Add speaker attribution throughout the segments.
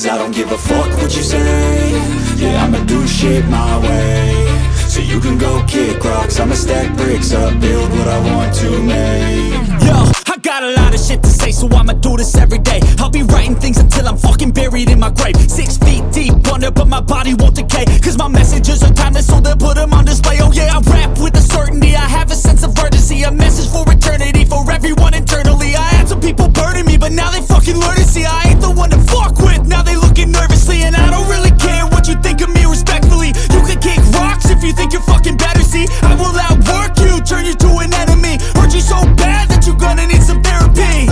Speaker 1: Cause I don't give a fuck what you say. Yeah, I'ma do shit my way. So you can go kick rocks, I'ma stack bricks up, build what I want to make.
Speaker 2: Yo, I got a lot of shit to say, so I'ma do this every day. I'll be writing things until I'm fucking buried in my grave. 6 feet deep under, but my body won't decay. Cause my messages are timeless, so they'll put them on display. Oh yeah, I rap with a certainty, I have a sense of urgency. A message for eternity, for everyone internally. I had some people burning me, but now they fucking learn to see I ain't the one to fuck with, now they looking nervously. And I don't really care what you think of me, respectfully. You can kick rocks if you think you're fucking better, see. I will outwork you, turn you to an enemy. Hurt you so bad that you're gonna need some therapy.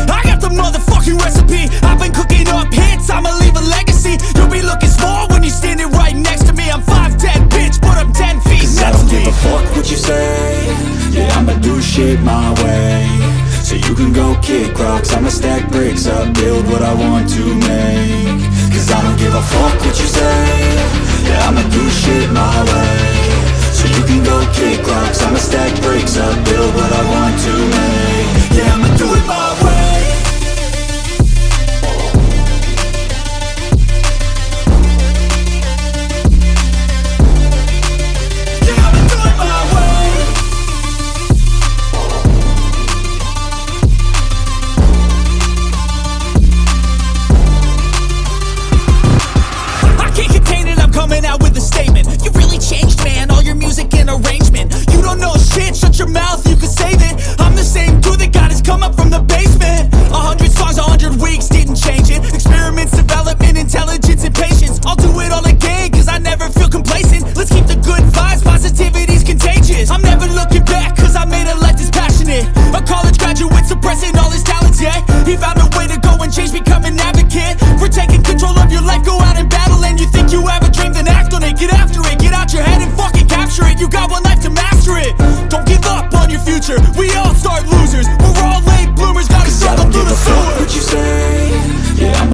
Speaker 2: I got the motherfucking recipe. I've been cooking up hits, I'ma leave a legacy. You'll be looking small when you're standing right next to me. I'm 5'10", bitch, but I'm 10 feet.
Speaker 1: Cause I don't give a fuck what you say. Yeah, I'ma do shit my way. So you can go kick rocks, I'ma stack bricks up, build what I want to make. Cause I don't give a fuck what you say. Yeah, I'ma do shit my way. So you can go kick rocks, I'ma stack bricks up, build what I want to make. Yeah, I'ma do it my way. Yeah, I'ma do it my way.
Speaker 2: I can't contain it, I'm coming out with a statement. You really changed, man, all your music and arrangement. You don't know shit, shut your mouth, you can save it. I'm the same dude that got his come up from the basement. 100 songs, 100 weeks, didn't change it. Experiments, development, intelligence, and patience. I'll do it all again, cause I never feel complacent. Let's keep the good vibes, positivity's contagious. I'm never looking back, cause I made a life that's passionate. A college graduate suppressing all his talents, yeah. He found a way to go and change, become an advocate. For taking control of your life, go out and battle. And you think you have a dream, then act on it. Get after it, get out your head and fucking capture it. You got one life to master it. Don't give up on your future, we all start